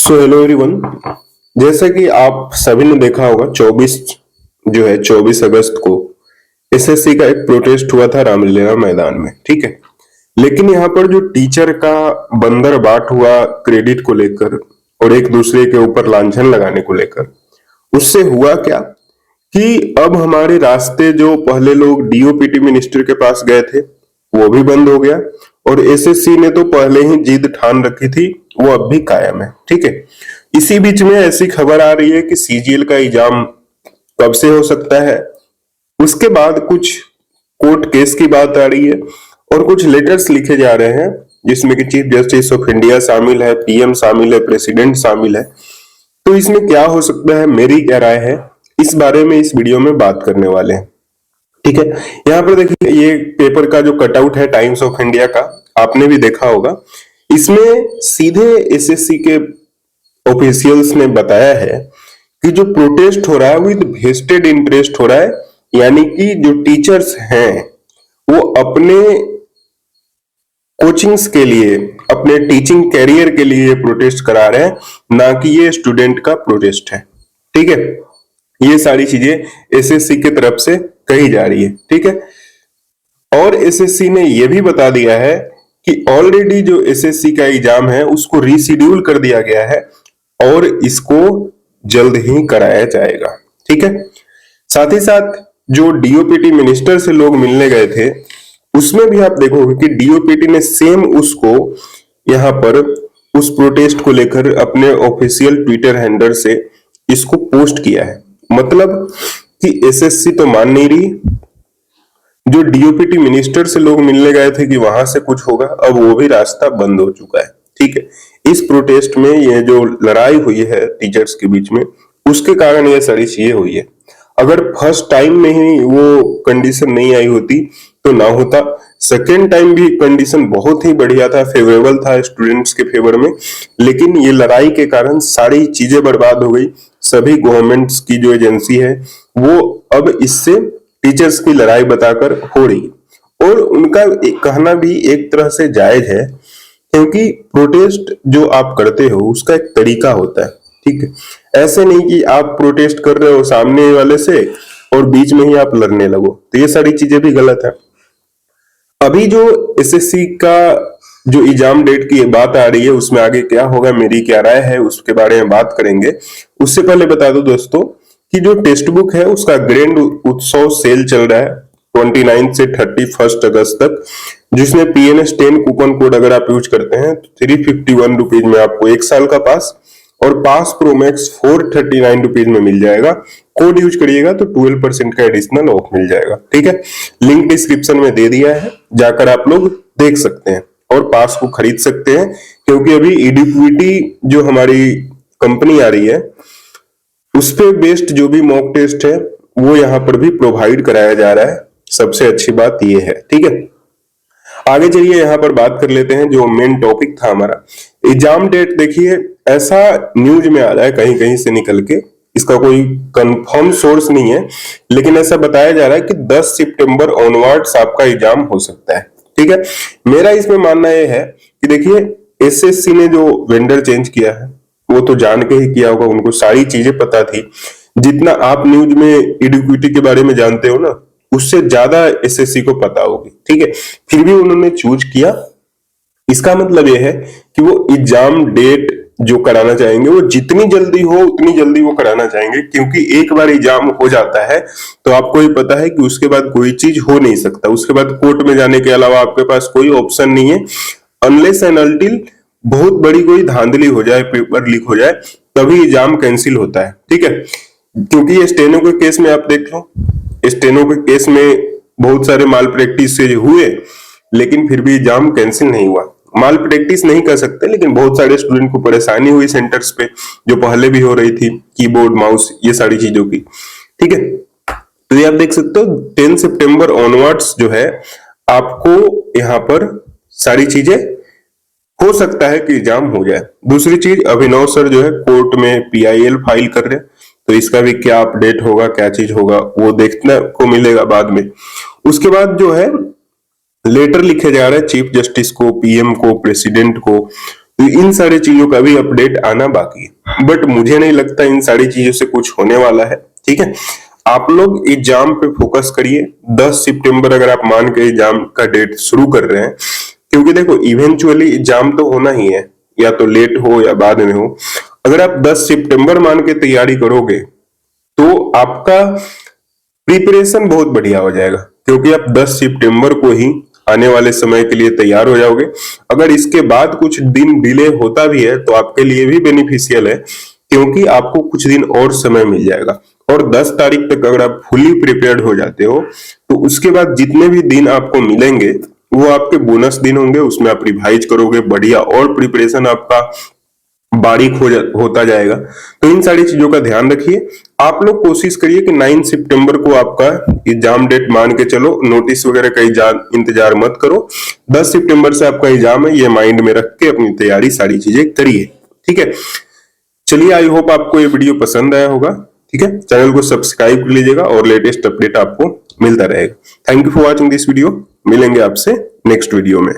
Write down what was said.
So hello everyone. जैसा कि आप सभी ने देखा होगा 24 अगस्त को एसएससी का एक प्रोटेस्ट हुआ था रामलीला मैदान में, ठीक है। लेकिन यहाँ पर जो टीचर का बंदर बाट हुआ क्रेडिट को लेकर और एक दूसरे के ऊपर लांछन लगाने को लेकर, उससे हुआ क्या कि अब हमारे रास्ते जो पहले लोग डीओपीटी मिनिस्टर के पास गए थे वो भी बंद हो गया, और एसएससी ने तो पहले ही जिद ठान रखी थी वो अब भी कायम है, ठीक है। इसी बीच में ऐसी खबर आ रही है कि सीजीएल का एग्जाम कब से हो सकता है। उसके बाद कुछ कोर्ट केस की बात आ रही है और कुछ लेटर्स लिखे जा रहे हैं जिसमें कि चीफ जस्टिस ऑफ इंडिया शामिल है, पीएम शामिल है, प्रेसिडेंट शामिल है। तो इसमें क्या हो सकता है, मेरी क्या राय है, इस बारे में इस वीडियो में बात करने वाले हैं, ठीक है। यहाँ पर देखिए ये पेपर का जो कटआउट है टाइम्स ऑफ इंडिया का, आपने भी देखा होगा। इसमें सीधे एसएससी के ऑफिशियल्स ने बताया है कि जो प्रोटेस्ट हो रहा है विद वेस्टेड इंटरेस्ट हो रहा है, यानी कि जो टीचर्स हैं वो अपने कोचिंग्स के लिए, अपने टीचिंग कैरियर के लिए प्रोटेस्ट करा रहे हैं, ना कि ये स्टूडेंट का प्रोटेस्ट है, ठीक है। ये सारी चीजें एसएससी की तरफ से कही जा रही है, ठीक है। और एसएससी ने यह भी बता दिया है कि ऑलरेडी जो एसएससी का एग्जाम है उसको रीशेड्यूल कर दिया गया है और इसको जल्द ही कराया जाएगा, ठीक है। साथ ही साथ जो डीओपीटी मिनिस्टर से लोग मिलने गए थे उसमें भी आप देखोगे कि डीओपीटी ने सेम उसको यहां पर उस प्रोटेस्ट को लेकर अपने ऑफिशियल ट्विटर हैंडल से इसको पोस्ट किया है। मतलब कि एसएससी तो मान नहीं रही, जो डीओपीटी मिनिस्टर से लोग मिलने गए थे कि वहां से कुछ होगा, अब वो भी रास्ता बंद हो चुका है, ठीक है। इस प्रोटेस्ट में ये जो लड़ाई हुई है टीचर्स के बीच में, उसके कारण ये सारी चीजें हुई है। अगर फर्स्ट टाइम में ही वो कंडीशन नहीं आई होती तो ना होता। सेकेंड टाइम भी कंडीशन बहुत ही बढ़िया था, फेवरेबल था स्टूडेंट्स के फेवर में, लेकिन ये लड़ाई के कारण सारी चीजें बर्बाद हो गई। सभी गवर्नमेंट्स की जो एजेंसी है वो अब इससे टीचर्स की लड़ाई बताकर हो रही, और उनका एक कहना भी एक तरह से जायज है, क्योंकि प्रोटेस्ट जो आप करते हो उसका एक तरीका होता है, ठीक है। ऐसे नहीं कि आप प्रोटेस्ट कर रहे हो सामने वाले से और बीच में ही आप लड़ने लगो, तो ये सारी चीजें भी गलत है। अभी जो एसएससी का जो एग्जाम डेट की बात आ रही है उसमें आगे क्या होगा, मेरी क्या राय है, उसके बारे में बात करेंगे। उससे पहले बता दो दोस्तों कि जो टेक्स्ट बुक है उसका ग्रैंड उत्सव सेल चल रहा है 29 से 31 अगस्त तक, जिसमें PNS10 कूपन कोड अगर आप यूज करते हैं तो 351 रुपीज में आपको 1 साल का पास, और पास प्रो मैक्स 439 रुपीज में मिल जाएगा। कोड यूज करिएगा तो 12% का एडिशनल ऑफ मिल जाएगा, ठीक है। लिंक डिस्क्रिप्शन में दे दिया है, जाकर आप लोग देख सकते हैं और पास को खरीद सकते हैं, क्योंकि अभी एडुक्विटी जो हमारी कंपनी आ रही है उस पे बेस्ड जो भी मॉक टेस्ट है वो यहाँ पर भी प्रोवाइड कराया जा रहा है। सबसे अच्छी बात ये है, ठीक है। आगे चलिए यहाँ पर बात कर लेते हैं जो मेन टॉपिक था हमारा एग्जाम डेट। देखिए ऐसा न्यूज में आ रहा है कहीं कहीं से निकल के, इसका कोई कंफर्म सोर्स नहीं है, लेकिन ऐसा बताया जा रहा है कि 10 सितंबर ऑनवर्ड्स आपका एग्जाम हो सकता है, ठीक है। मेरा इसमें मानना यह है कि देखिए एसएससी ने जो वेंडर चेंज किया है वो तो जान के ही किया होगा, उनको सारी चीजें पता थी। जितना आप न्यूज में एडुक्विटी के बारे में जानते हो ना, उससे ज्यादा एसएससी को पता होगी, ठीक है। फिर भी उन्होंने चूज किया। इसका मतलब यह है कि वो एग्जाम डेट जो कराना चाहेंगे वो जितनी जल्दी हो उतनी जल्दी वो कराना चाहेंगे, क्योंकि एक बार एग्जाम हो जाता है तो आपको ही पता है कि उसके बाद कोई चीज हो नहीं सकता। उसके बाद कोर्ट में जाने के अलावा आपके पास कोई ऑप्शन नहीं है, अनलेस एंड अनटिल बहुत बड़ी कोई धांधली हो जाए, पेपर लीक हो जाए, तभी एग्जाम कैंसिल होता है, ठीक है। क्योंकि ये स्टेनो के केस में आप देख लो, स्टेनो के केस में बहुत सारे माल प्रैक्टिस से हुए लेकिन फिर भी एग्जाम कैंसिल नहीं हुआ। माल प्रैक्टिस नहीं कर सकते, लेकिन बहुत सारे स्टूडेंट को परेशानी हुई सेंटर्स पे, जो पहले भी हो रही थी, कीबोर्ड माउस ये सारी चीजों की, ठीक है। तो ये आप देख सकते हो 10 सितंबर ऑनवर्ड्स जो है आपको यहाँ पर सारी चीजें हो सकता है कि एग्जाम हो जाए। दूसरी चीज, अभिनव सर जो है कोर्ट में PIL फाइल कर रहे हैं, तो इसका भी क्या अपडेट होगा, क्या चीज होगा वो देखने को मिलेगा बाद में। उसके बाद जो है लेटर लिखे जा रहे हैं चीफ जस्टिस को, PM को, प्रेसिडेंट को, तो इन सारी चीजों का भी अपडेट आना बाकी है, बट मुझे नहीं लगता इन सारी चीजों से कुछ होने वाला है। ठीक है, आप लोग एग्जाम पे फोकस करिए। 10 सितंबर अगर आप मान के एग्जाम का डेट शुरू कर रहे हैं, क्योंकि देखो इवेंचुअली एग्जाम तो होना ही है, या तो लेट हो या बाद में हो। अगर आप 10 सितंबर मान के तैयारी करोगे तो आपका प्रिपरेशन बहुत बढ़िया हो जाएगा, क्योंकि आप 10 सितंबर को ही आने वाले समय के लिए तैयार हो जाओगे। अगर इसके बाद कुछ दिन डिले होता भी है तो आपके लिए भी बेनिफिशियल है, क्योंकि आपको कुछ दिन और समय मिल जाएगा। और 10 तारीख तक अगर आप फुली प्रिपेयर्ड हो जाते हो तो उसके बाद जितने भी दिन आपको मिलेंगे वो आपके बोनस दिन होंगे, उसमें आप रिवाइज करोगे बढ़िया और प्रिपरेशन आपका बारीक होता जाएगा। तो इन सारी चीजों का ध्यान रखिए। आप लोग कोशिश करिए कि 9 सितंबर को आपका एग्जाम डेट मान के चलो, नोटिस वगैरह का इंतजार मत करो। 10 सितंबर से आपका एग्जाम है, ये माइंड में रख के अपनी तैयारी सारी चीजें करिए। ठीक है, चलिए, आई होप आपको ये वीडियो पसंद आया होगा। ठीक है, चैनल को सब्सक्राइब कर लीजिएगा और लेटेस्ट अपडेट आपको मिलता रहेगा। Thank you for watching this video. मिलेंगे आपसे नेक्स्ट वीडियो में।